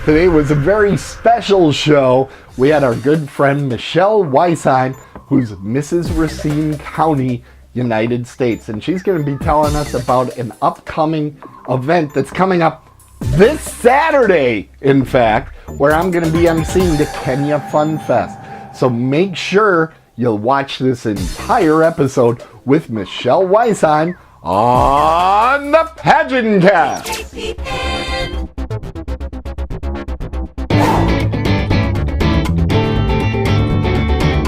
Today was a very special show. We had our good friend Michelle Weisheim, who's Mrs. Racine County, United States, and she's going to be telling us about an upcoming event that's coming up this Saturday, in fact, where I'm going to be emceeing the Kenya Fun Fest. So make sure you'll watch this entire episode with Michelle Weisheim on the PageantCast.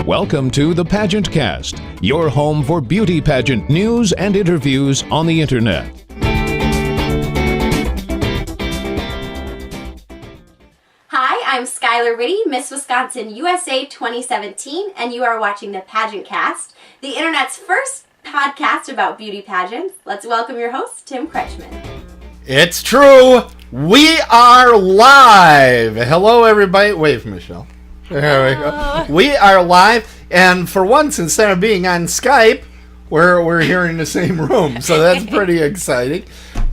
Welcome to the PageantCast, your home for beauty pageant news and interviews on the internet. Hi, I'm Skylar Ritty, Miss Wisconsin USA 2017, and you are watching the PageantCast, the internet's first podcast about beauty pageants. Let's welcome your host, Tim Kretschmann. It's true. We are live. Hello, everybody. Wave, Michelle. There we go. We are live, and for once, instead of being on Skype, we're here in the same room, so that's pretty exciting.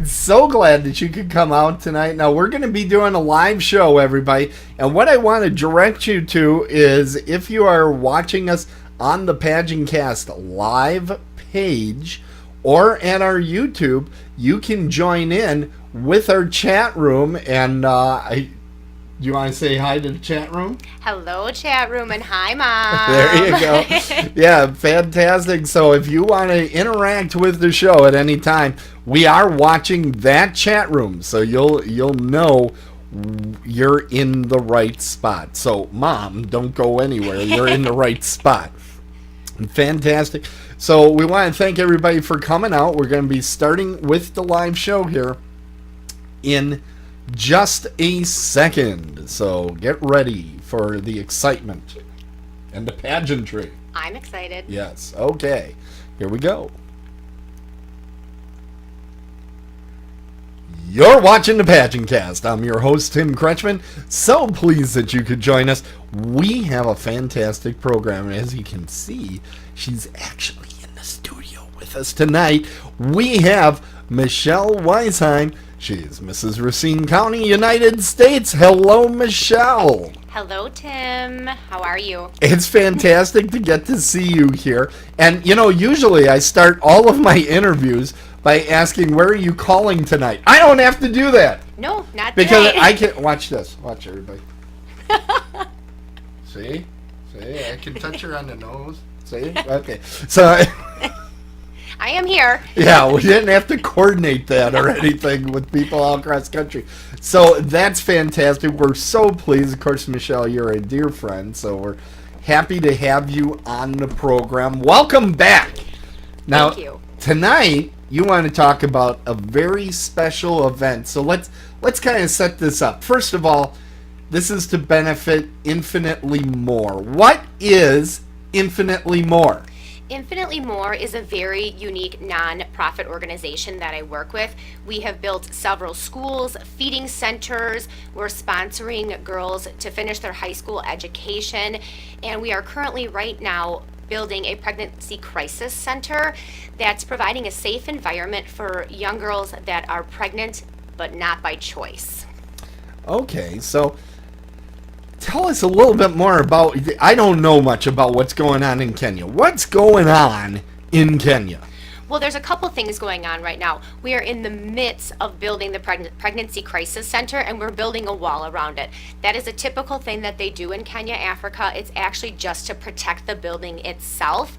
So glad that you could come out tonight. Now, we're going to be doing a live show, everybody, and what I want to direct you to is if you are watching us on the PageantCast live page or at our YouTube, you can join in with our chat room, and do you want to say hi to the chat room? Hello, chat room, and hi, Mom. There you go. Yeah, fantastic. So if you want to interact with the show at any time, we are watching that chat room, so you'll know you're in the right spot. So, Mom, don't go anywhere. You're in the right spot. Fantastic. So we want to thank everybody for coming out. We're going to be starting with the live show here in just a second, so get ready for the excitement and the pageantry. I'm excited. Yes, okay, here we go. You're watching the PageantCast. I'm your host, Tim Kretschmann. So pleased that you could join us. We have a fantastic program, and as you can see, she's actually in the studio with us tonight. We have Michelle Weisheim. She is Mrs. Racine County, United States. Hello, Michelle. Hello, Tim. How are you? It's fantastic to get to see you here. And, you know, usually I start all of my interviews by asking, where are you calling tonight? I don't have to do that. No, not because today. I can watch this. Watch, everybody. See? I can touch her on the nose. See? Okay. So I am here. yeah, we didn't have to coordinate that or anything with people all across the country. So that's fantastic. We're so pleased. Of course, Michelle, you're a dear friend, so we're happy to have you on the program. Welcome back. Now, Thank you. Tonight, you want to talk about a very special event. So let's kind of set this up. First of all, this is to benefit Infinitely More. What is Infinitely More? Infinitely More is a very unique non-profit organization that I work with. We have built several schools, feeding centers. We're sponsoring girls to finish their high school education. And we are currently right now building a pregnancy crisis center that's providing a safe environment for young girls that are pregnant but not by choice. Okay, so tell us a little bit more about, I don't know much about what's going on in Kenya. What's going on in Kenya? Well, there's a couple things going on right now. We are in the midst of building the Pregnancy Crisis Center, and we're building a wall around it. That is a typical thing that they do in Kenya, Africa. It's actually just to protect the building itself.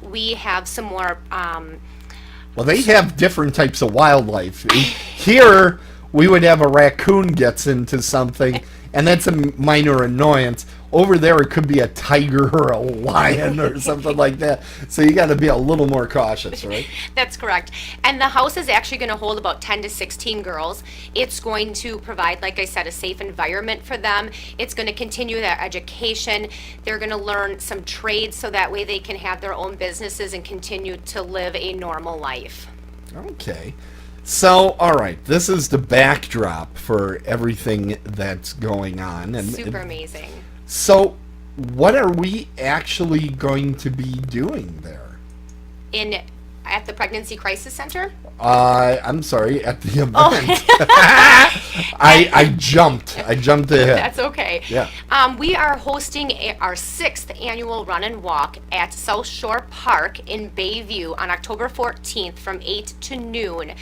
We have some more... Well, they have different types of wildlife. Here, we would have a raccoon gets into something, and that's a minor annoyance. Over there, it could be a tiger or a lion or something like that. So you got to be a little more cautious, right? That's correct. And the house is actually going to hold about 10 to 16 girls. It's going to provide, like I said, a safe environment for them. It's going to continue their education. They're going to learn some trades so that way they can have their own businesses and continue to live a normal life. Okay. So, all right, this is the backdrop for everything that's going on. And Super amazing. So, what are we actually going to be doing there? In At the Pregnancy Crisis Center? I'm sorry, at the event. I jumped ahead. That's okay. Yeah. We are hosting our 6th annual run and walk at South Shore Park in Bayview on October 14th from 8 to noon.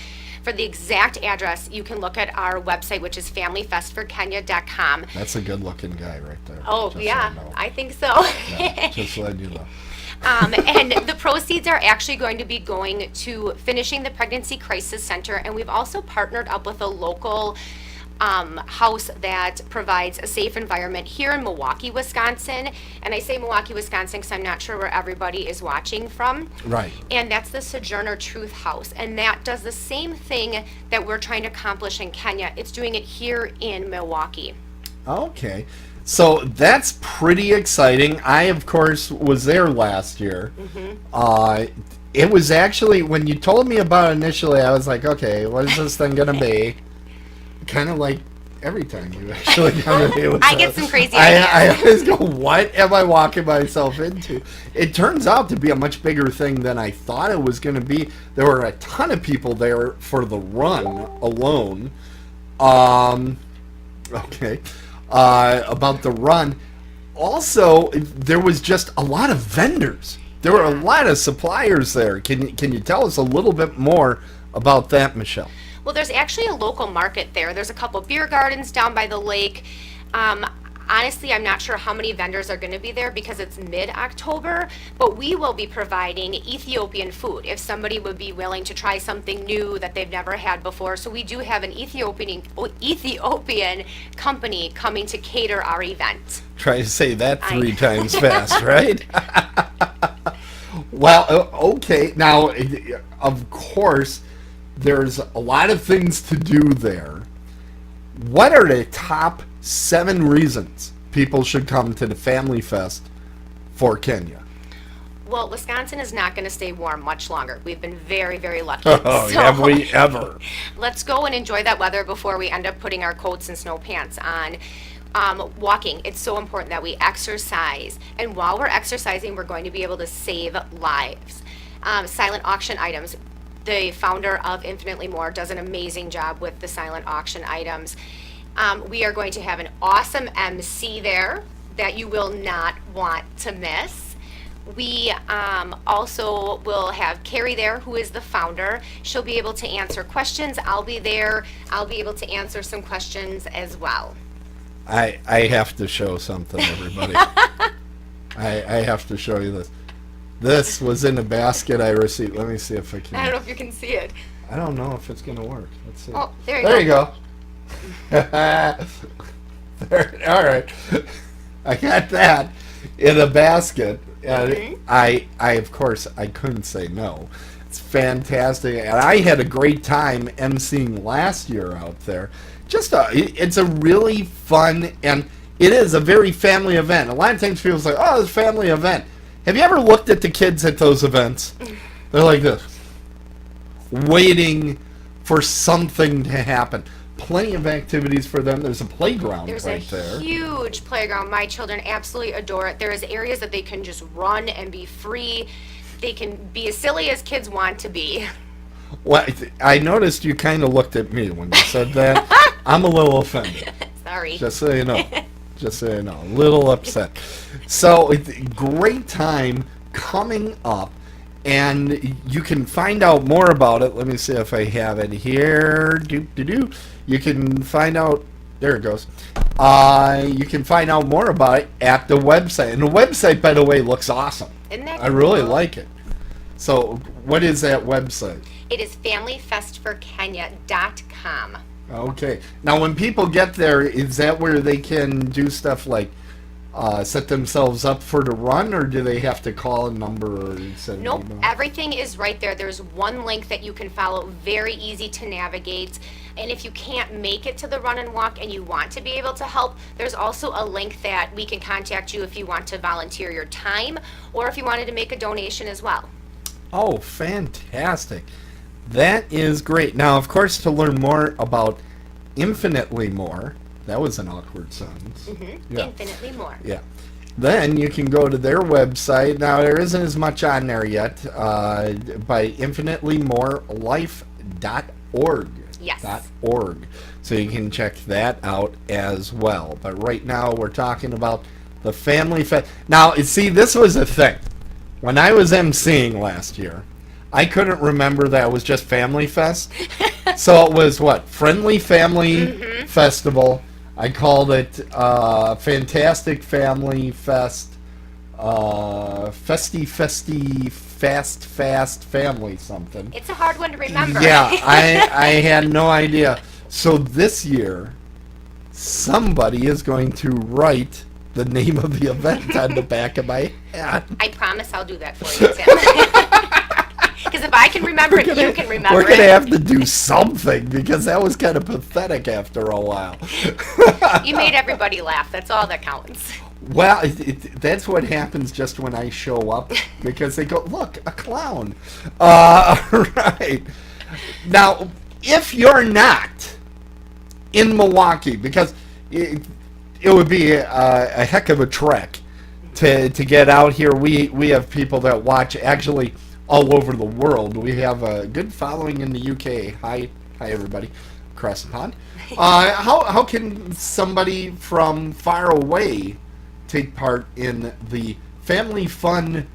For the exact address, you can look at our website, which is familyfestforkenya.com. That's a good-looking guy right there. Oh, just yeah, so you know. I think so. Yeah, just letting you know. And the proceeds are actually going to be going to finishing the Pregnancy Crisis Center, and we've also partnered up with a local house that provides a safe environment here in Milwaukee, Wisconsin. And I say Milwaukee, Wisconsin because I'm not sure where everybody is watching from. Right. And that's the Sojourner Truth House. And that does the same thing that we're trying to accomplish in Kenya. It's doing it here in Milwaukee. Okay. So that's pretty exciting. I, of course, was there last year. It was actually, when you told me about it initially, I was like, okay, what is this thing going to be? Kind of like every time you actually come to me with I get some crazy ideas. I always go, what am I walking myself into? It turns out to be a much bigger thing than I thought it was going to be. There were a ton of people there for the run alone. Okay. About the run. Also, there was just a lot of vendors. There were a lot of suppliers there. Can you tell us a little bit more about that, Michelle? Well, there's actually a local market there. There's a couple beer gardens down by the lake. Honestly, I'm not sure how many vendors are going to be there because it's mid-October, but we will be providing Ethiopian food if somebody would be willing to try something new that they've never had before. So we do have an Ethiopian company coming to cater our event. Try to say that 3 times fast, right? Well, okay. Now, of course, there's a lot of things to do there. What are the top 7 reasons people should come to the Family Fest for Kenya? Well, Wisconsin is not going to stay warm much longer. We've been very, very lucky. Oh, So, have we ever? let's go and enjoy that weather before we end up putting our coats and snow pants on. Walking, it's so important that we exercise. And while we're exercising, we're going to be able to save lives. Silent auction items. The founder of Infinitely More does an amazing job with the silent auction items. We are going to have an awesome MC there that you will not want to miss. We also will have Carrie there, who is the founder. She'll be able to answer questions. I'll be there. I'll be able to answer some questions as well. I have to show something, everybody. I have to show you this. This was in a basket I received. Let me see if I can. I don't know if you can see it. I don't know if it's going to work. Let's see. Oh, there There you go. There, all right. I got that in a basket. And I of course, I couldn't say no. It's fantastic. And I had a great time emceeing last year out there. It's a really fun, and it is a very family event. A lot of times people say, oh, it's a family event. Have you ever looked at the kids at those events? They're like this, waiting for something to happen. Plenty of activities for them. There's a playground There's right there. a huge playground. My children absolutely adore it. There is areas that they can just run and be free. They can be as silly as kids want to be. Well, I noticed you kind of looked at me when you said that. I'm a little offended. Sorry. Just so you know. Just so you know. A little upset. So, great time coming up. And you can find out more about it. Let me see if I have it here. You can find out. There it goes. You can find out more about it at the website. And the website, by the way, looks awesome. Isn't that I really cool? like it. So, what is that website? It is familyfestforkenya.com. Okay. Now, when people get there, is that where they can do stuff like set themselves up for the run, or do they have to call a number or send Nope, an email? everything is right there. There's one link that you can follow, very easy to navigate. And if you can't make it to the run and walk and you want to be able to help, there's also a link that we can contact you if you want to volunteer your time or if you wanted to make a donation as well. Oh, fantastic. That is great. Now, of course, to learn more about Infinitely More, that was an awkward sentence. Mm-hmm. Yeah. Infinitely more. Yeah. then you can go to their website. Now, there isn't as much on there yet, by infinitelyMoreLife.org. Yes. .org. So you can check that out as well. But right now, we're talking about the Family Fest. Now, see, this was a thing. When I was emceeing last year, I couldn't remember that it was just Family Fest. So it was what? Friendly Family Festival. I called it Fantastic Family Fest. Fast Family something. It's a hard one to remember. Yeah, I had no idea. So this year, somebody is going to write the name of the event on the back of my hat. I promise I'll do that for you, Tim. Because if I can remember it, you can remember it. We're going to have to do something, because that was kind of pathetic after a while. You made everybody laugh. That's all that counts. Well, that's what happens just when I show up, because they go, look, a clown. Right. Now, if you're not in Milwaukee, because it would be a heck of a trek to get out here. We have people that watch actually all over the world. We have a good following in the UK. Hi everybody across the pond. How can somebody from far away take part in the Family Fun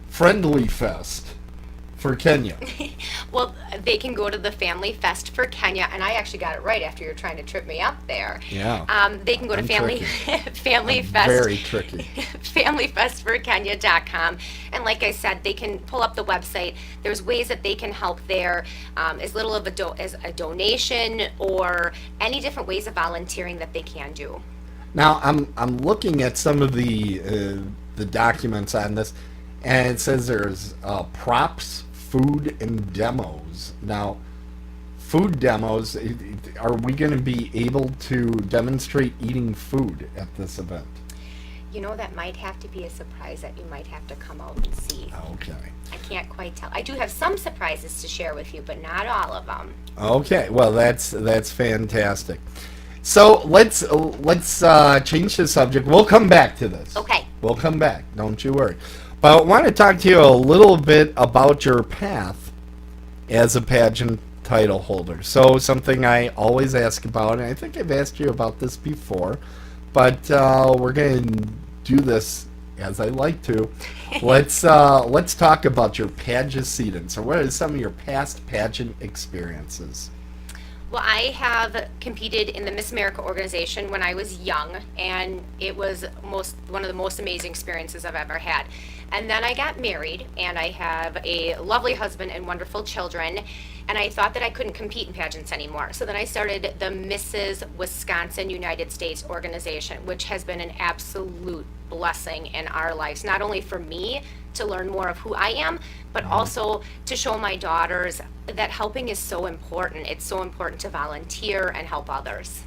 Friendly Fest for Kenya? Well, they can go to the Family Fest for Kenya, and I actually got it right after you're trying to trip me up there. Yeah. They can go to Family I'm Fest. very tricky. FamilyFestForKenya.com, and like I said, they can pull up the website. There's ways that they can help there, as little of as a donation or any different ways of volunteering that they can do. Now I'm looking at some of the documents on this, and it says there's props, food, and demos. Now, food demos, are we going to be able to demonstrate eating food at this event? You know, that might have to be a surprise that you might have to come out and see. Okay. I can't quite tell. I do have some surprises to share with you, but not all of them. Okay, well that's fantastic. So let's change the subject. We'll come back to this. Okay. We'll come back. Don't you worry. But I want to talk to you a little bit about your path as a pageant title holder. So something I always ask about, and I think I've asked you about this before, but we're going to do this as I like to. Let's talk about your pageant. So what are some of your past pageant experiences? Well, I have competed in the Miss America organization when I was young, and it was one of the most amazing experiences I've ever had. And then I got married, and I have a lovely husband and wonderful children, and I thought that I couldn't compete in pageants anymore. So then I started the Mrs. Wisconsin United States organization, which has been an absolute blessing in our lives, not only for me to learn more of who I am, but also to show my daughters that helping is so important. It's so important to volunteer and help others.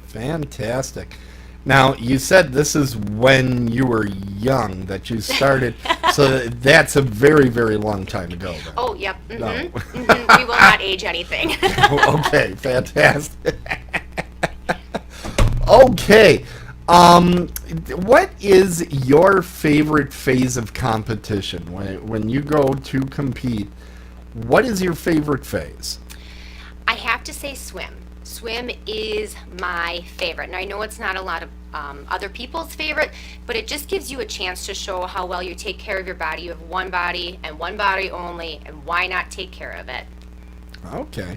Fantastic. Now, you said this is when you were young that you started, so that's a very, very long time ago. Then. Oh, yep. No. We will not age anything. Okay, fantastic. Okay. What is your favorite phase of competition? When you go to compete, what is your favorite phase? I have to say swim. Swim is my favorite. And I know it's not a lot of other people's favorite, but it just gives you a chance to show how well you take care of your body. You have one body and one body only, and why not take care of it? Okay.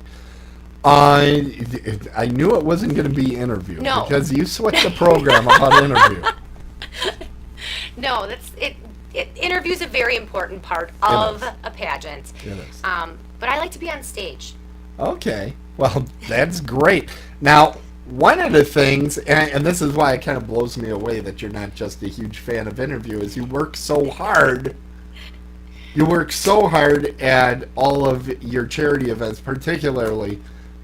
I knew it wasn't going to be interview. No. Because you switched the program about interview. No, interview's a very important part of a pageant. It is. But I like to be on stage. Okay. Well, that's great. Now, one of the things, and this is why it kind of blows me away that you're not just a huge fan of interview, is you work so hard. You work so hard at all of your charity events, particularly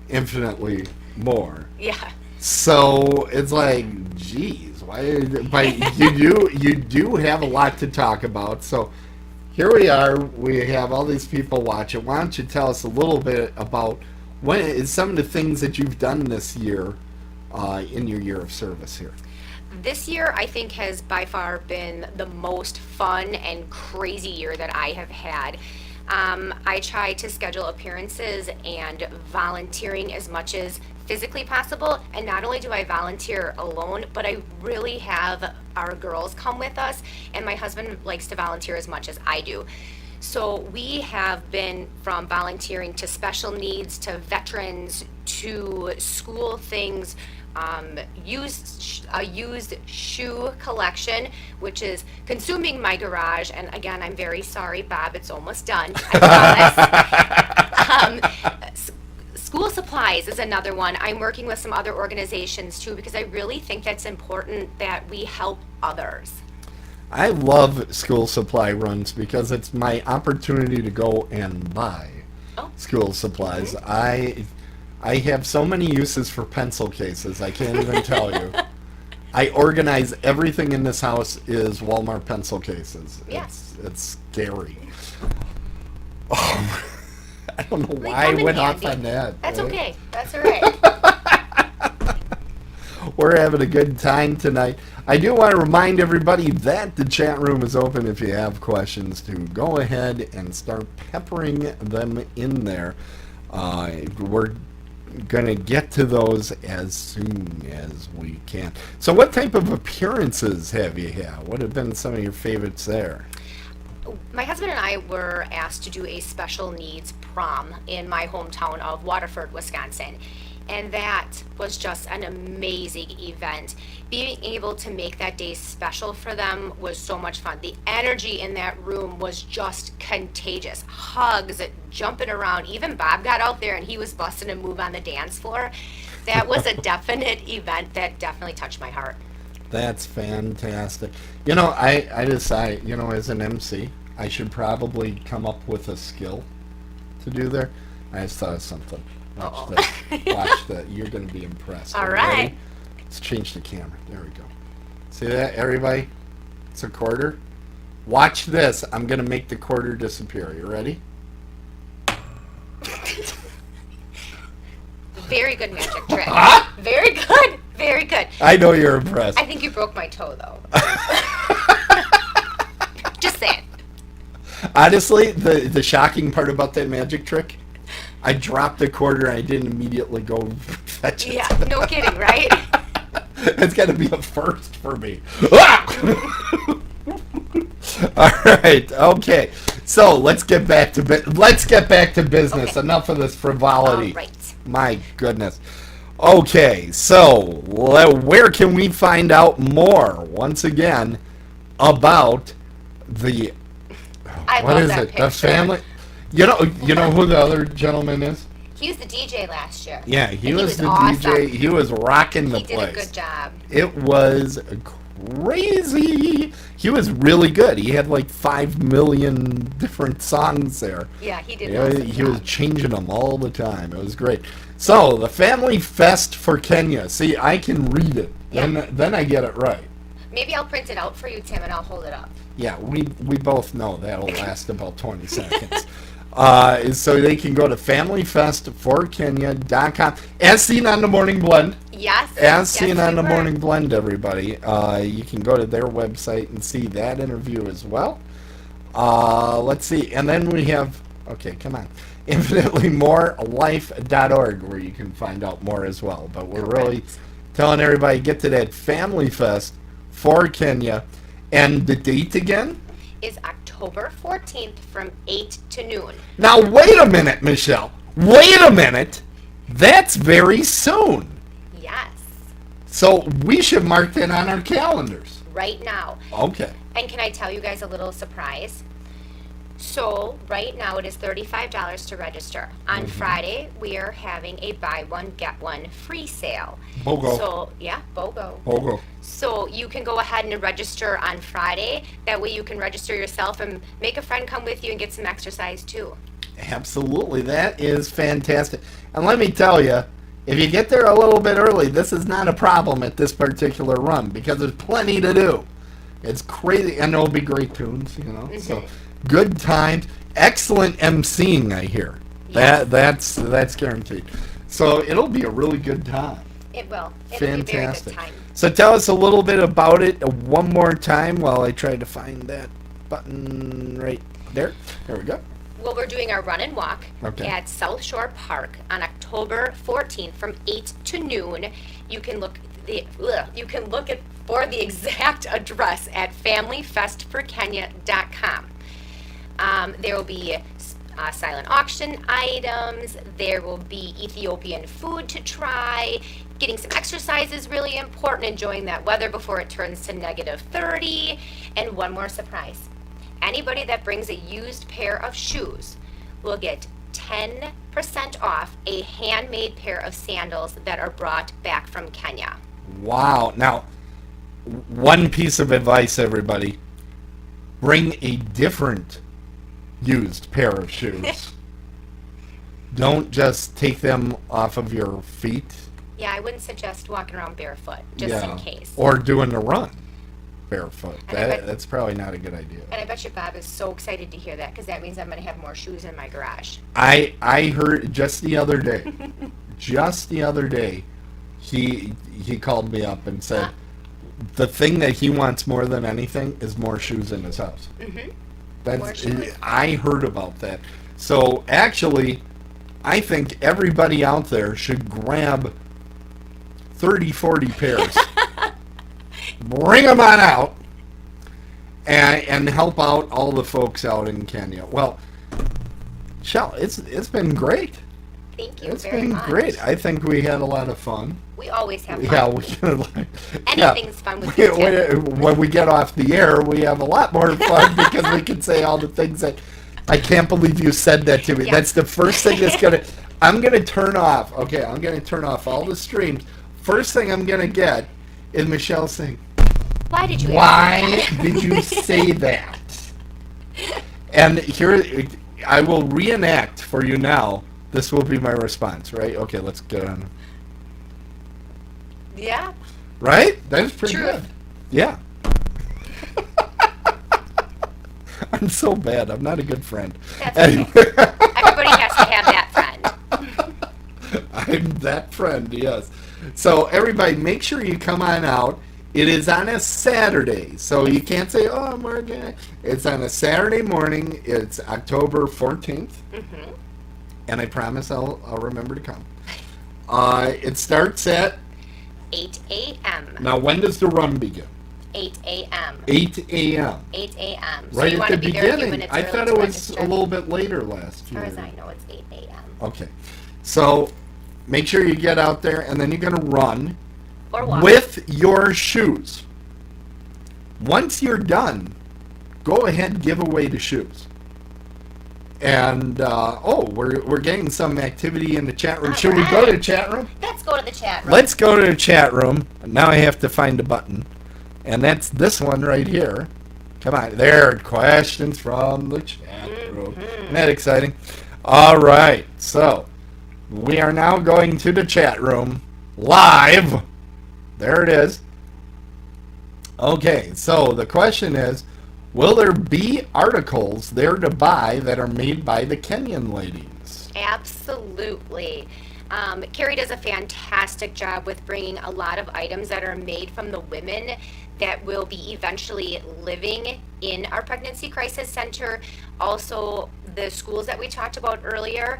Infinitely More. Yeah. So it's like, geez, why? But you do have a lot to talk about. So here we are. We have all these people watching. Why don't you tell us a little bit about some of the things that you've done this year in your year of service here? This year, I think, has by far been the most fun and crazy year that I have had. I try to schedule appearances and volunteering as much as physically possible. And not only do I volunteer alone, but I really have our girls come with us. And my husband likes to volunteer as much as I do. So we have been from volunteering to special needs, to veterans, to school things, used shoe collection, which is consuming my garage. And again, I'm very sorry, Bob, it's almost done, I promise. School supplies is another one. I'm working with some other organizations too, because I really think that's important that we help others. I love school supply runs because it's my opportunity to go and buy school supplies. I have so many uses for pencil cases, I can't even tell you. I organize everything in this house is Walmart pencil cases. Yes. It's scary. Oh, I don't know why I went off on that. That's okay. That's all right. We're having a good time tonight. I do want to remind everybody that the chat room is open if you have questions to go ahead and start peppering them in there. We're going to get to those as soon as we can. So what type of appearances have you had? What have been some of your favorites there? My husband and I were asked to do a special needs prom in my hometown of Waterford, Wisconsin. And that was just an amazing event. Being able to make that day special for them was so much fun. The energy in that room was just contagious. Hugs, jumping around. Even Bob got out there and he was busting a move on the dance floor. That was a definite event that definitely touched my heart. That's fantastic. You know, I decided, as an MC, I should probably come up with a skill to do there. I just thought of something. Watch that. You're going to be impressed. All Are you right. ready? Let's change the camera. There we go. See that, everybody? It's a quarter. Watch this. I'm going to make the quarter disappear. You ready? Very good magic trick. Very good. Very good. I know you're impressed. I think you broke my toe, though. Just saying. Honestly, the shocking part about that magic trick, I dropped the quarter and I didn't immediately go fetch it. Yeah, no kidding, right? It's got to be a first for me. All right, okay. So let's get back to business. Okay. Enough of this frivolity. All right. My goodness. Okay, so where can we find out more once again about the I what love is that it? picture. The family. You know who the other gentleman is? He was the DJ last year. Yeah, he And was the awesome. DJ. He was rocking the He did place. a good job. It was crazy. He was really good. He had like 5 million different songs there. Yeah, he did. Yeah, an awesome he was job. changing them all the time. It was great. So, the Family Fest for Kenya. See, I can read it. Yeah. Then I get it right. Maybe I'll print it out for you, Tim, and I'll hold it up. Yeah, we both know that'll last about 20 seconds. So they can go to familyfestforkenya.com. As seen on the Morning Blend. Yes. As seen yes, on we the were. Morning Blend, everybody. You can go to their website and see that interview as well. Let's see. And then we have, okay, come on. InfinitelyMoreLife.org, where you can find out more as well. But we're really telling everybody, get to that Family Fest for Kenya. And the date again? Is October 14th from 8 to noon. Now, wait a minute, Michelle. Wait a minute. That's very soon. Yes. So we should mark that on our calendars. Right now. Okay. And can I tell you guys a little surprise? So right now it is $35 to register. On Friday we are having a buy one get one free sale. BOGO. So yeah, BOGO. BOGO. So you can go ahead and register on Friday. That way you can register yourself and make a friend come with you and get some exercise too. Absolutely. That is fantastic. And let me tell you, if you get there a little bit early, this is not a problem at this particular run because there's plenty to do. It's crazy. And there'll be great tunes, So good times. Excellent emceeing, I hear. Yes. That's guaranteed. So it'll be a really good time. It will. It'll be a very good Fantastic. time. So tell us a little bit about it one more time while I try to find that button right there. There we go. Well, we're doing our run and walk Okay. at South Shore Park on October 14th from 8 to noon. You can look for the exact address at familyfestforkenya.com. There will be silent auction items. There will be Ethiopian food to try. Getting some exercise is really important. Enjoying that weather before it turns to -30. And one more surprise. Anybody that brings a used pair of shoes will get 10% off a handmade pair of sandals that are brought back from Kenya. Wow. Now, one piece of advice, everybody. Bring a different used pair of shoes. Don't just take them off of your feet. Yeah, I wouldn't suggest walking around barefoot, just in case. Or doing a run barefoot. And That's probably not a good idea. And I bet you Bob is so excited to hear that, because that means I'm going to have more shoes in my garage. I heard just the other day, he called me up and said the thing that he wants more than anything is more shoes in his house. More shoes. I heard about that. So actually, I think everybody out there should grab 30, 40 pairs. Bring them on out and help out all the folks out in Kenya. Well, Shell, it's been great. Thank you It's very been much. great. I think we had a lot of fun. We always have fun. Yeah, we Anything's fun with you, Tim. when we get off the air, we have a lot more fun because we can say all the things that I can't believe you said that to me. Yeah. That's the first thing that's I'm gonna turn off. Okay, I'm gonna turn off all the streams. First thing I'm gonna get is Michelle saying, Why did you "Why did you say that?" And here, I will reenact for you now. This will be my response, right? Okay, let's get on. Yeah. Right? That's pretty Truth. good. Yeah. I'm so bad. I'm not a good friend. That's okay. Everybody has to have that friend. I'm that friend, yes. So everybody, make sure you come on out. It is on a Saturday, so you can't say, "Oh, I'm working." It's on a Saturday morning. It's October 14th, and I promise I'll remember to come. It starts at 8 a.m. now. When does the run begin? 8 a.m. 8 a.m. 8 a.m. So Right you at want the to be there a few beginning. minutes I early thought to it was register. a little bit later last As year. far as I know, it's 8 a.m. Okay, so make sure you get out there, and then you're going to run Or walk. with your shoes. Once you're done, go ahead and give away the shoes. And we're getting some activity in the chat room. All Should we go to right. the chat room? Let's go to the chat room. Let's go to the chat room. Now I have to find a button, and that's this one right here. Come on, there. Questions from the chat room. Isn't that exciting? All right, so we are now going to the chat room live. There it is. Okay, so the question is, will there be articles there to buy that are made by the Kenyan ladies? Absolutely. Carrie does a fantastic job with bringing a lot of items that are made from the women that will be eventually living in our pregnancy crisis center. Also, the schools that we talked about earlier,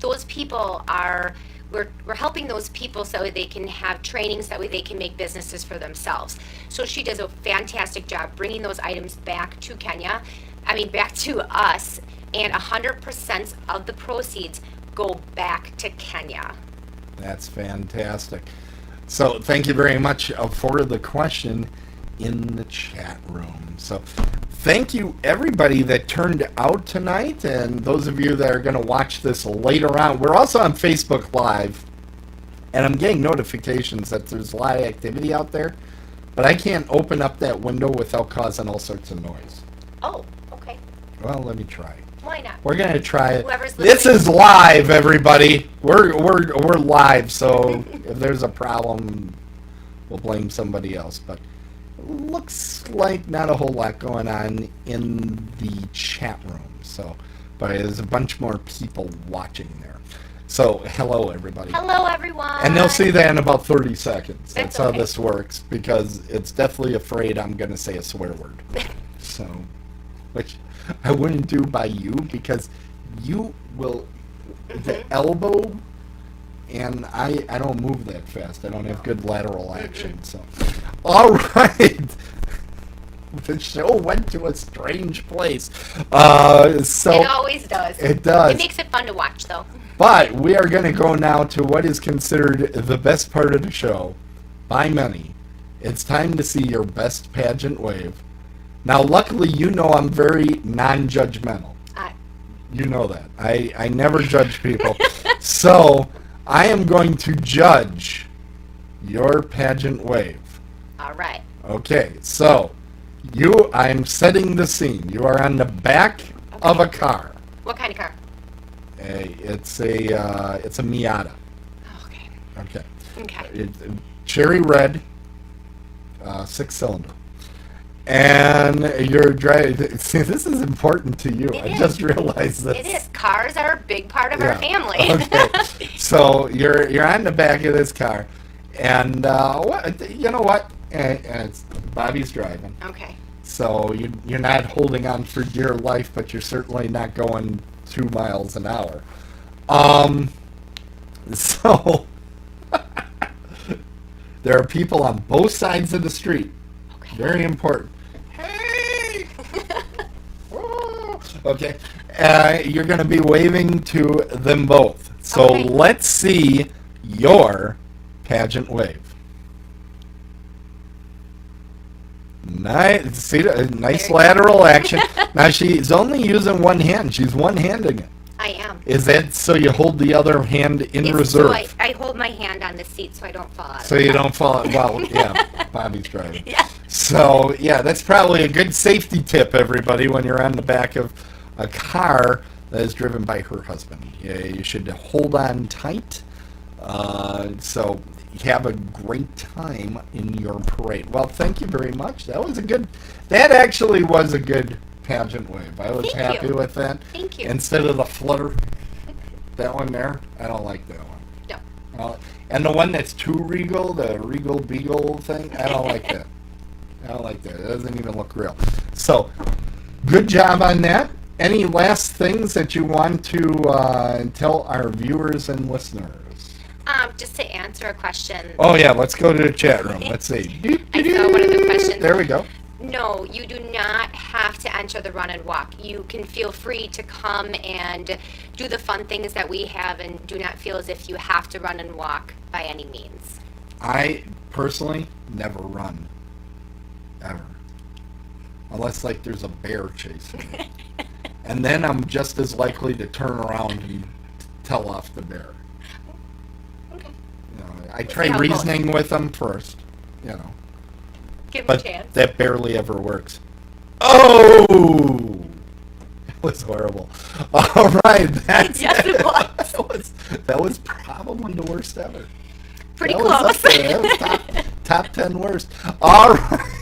those people are, we're helping those people so they can have trainings, that way they can make businesses for themselves. So she does a fantastic job bringing those items back to back to us, and 100% of the proceeds go back to Kenya. That's fantastic. So thank you very much for the question in the chat room. So thank you everybody that turned out tonight, and those of you that are going to watch this later on. We're also on Facebook Live, and I'm getting notifications that there's a lot of activity out there, but I can't open up that window without causing all sorts of noise. Oh, okay. Well, let me try. Why not? We're gonna try it. Whoever's This listening. is live, everybody. We're live, so if there's a problem, we'll blame somebody else. But looks like not a whole lot going on in the chat room. So, but there's a bunch more people watching there. So, hello, everybody. Hello, everyone. And they'll see that in about 30 seconds. That's That's how okay. this works, because it's definitely afraid I'm going to say a swear word. So, which I wouldn't do by you, because you will, the elbow, and I don't move that fast. I don't have good lateral action. So, all right. The show went to a strange place. So It always does. It does. It makes it fun to watch, though. But we are going to go now to what is considered the best part of the show by many. It's time to see your best pageant wave. Now, luckily, you know I'm very non-judgmental. You know that. I never judge people. So, I am going to judge your pageant wave. All right. Okay, so, I'm setting the scene. You are on the back of a car. What kind of car? It's a Miata. Oh, okay. Okay. Okay. Cherry red, 6-cylinder. And you're driving. See, this is important to you. I just realized this. It is. Cars are a big part of our family. Okay. So you're on the back of this car, and you know what? It's Bobby's driving. Okay. So you're not holding on for dear life, but you're certainly not going 2 miles an hour. So there are people on both sides of the street. Okay. Very important. Hey! Okay. You're going to be waving to them both. So Okay. let's see your pageant wave. Nice, see, nice lateral action. Now she's only using one hand. She's one-handing it. I am. Is that so you hold the other hand in It's reserve? So I hold my hand on the seat so I don't fall out. So you don't fall. Well, yeah, Bobby's driving. Yeah. So yeah, that's probably a good safety tip, everybody, when you're on the back of a car that is driven by her husband. Yeah, you should hold on tight. So have a great time in your parade. Well, thank you very much. That actually was a good pageant wave. I was Thank happy you. with that. Thank you. Instead of the flutter, that one there, I don't like that one. No. And the one that's too regal, the regal beagle thing, I don't like that. I don't like that. It doesn't even look real. So, good job on that. Any last things that you want to tell our viewers and listeners? Just to answer a question. Oh, yeah, let's go to the chat room. Let's see. I saw one of the questions. There we go. No, you do not have to enter the run and walk. You can feel free to come and do the fun things that we have and do not feel as if you have to run and walk by any means. I personally never run. Ever. Unless, like, there's a bear chasing me. And then I'm just as likely to turn around and tell off the bear. Okay. You know, I see try how it goes. reasoning with them first, you know. Give them But a chance. that barely ever works. Oh! That was horrible. All right. That's Yes, it was. that was probably the worst ever. Pretty That was up close. there. That was top 10 worst. All right.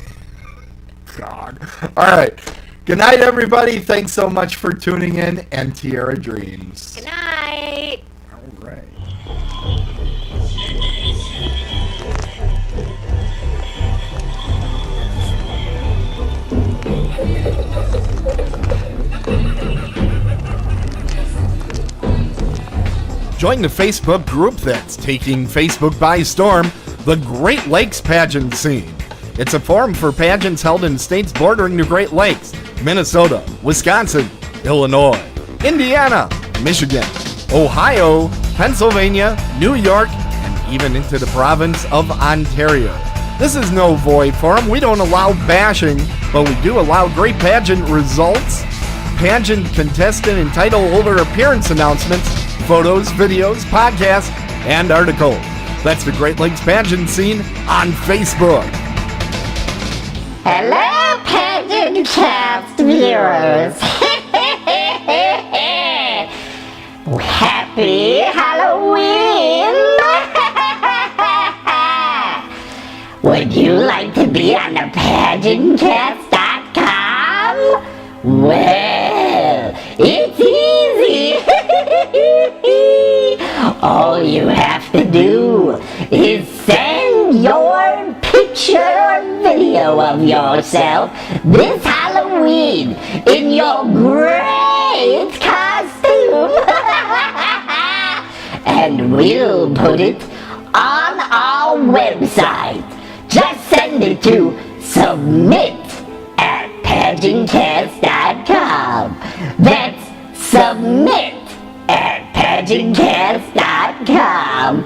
God. All right. Good night, everybody. Thanks so much for tuning in, and Tierra Dreams. Good night. All right. Join the Facebook group that's taking Facebook by storm, the Great Lakes Pageant Scene. It's a forum for pageants held in states bordering the Great Lakes: Minnesota, Wisconsin, Illinois, Indiana, Michigan, Ohio, Pennsylvania, New York, and even into the province of Ontario. This is no void forum. We don't allow bashing, but we do allow great pageant results, pageant contestant and title holder appearance announcements, photos, videos, podcasts, and articles. That's the Great Lakes Pageant Scene on Facebook. Hello, PageantCast viewers. Happy Halloween! Would you like to be on the PageantCast.com? Well, it's easy. All you have to do is send your picture or video of yourself this Halloween in your great costume. And we'll put it on our website. Just send it to submit@PageantCast.com. That's submit@PageantCast.com.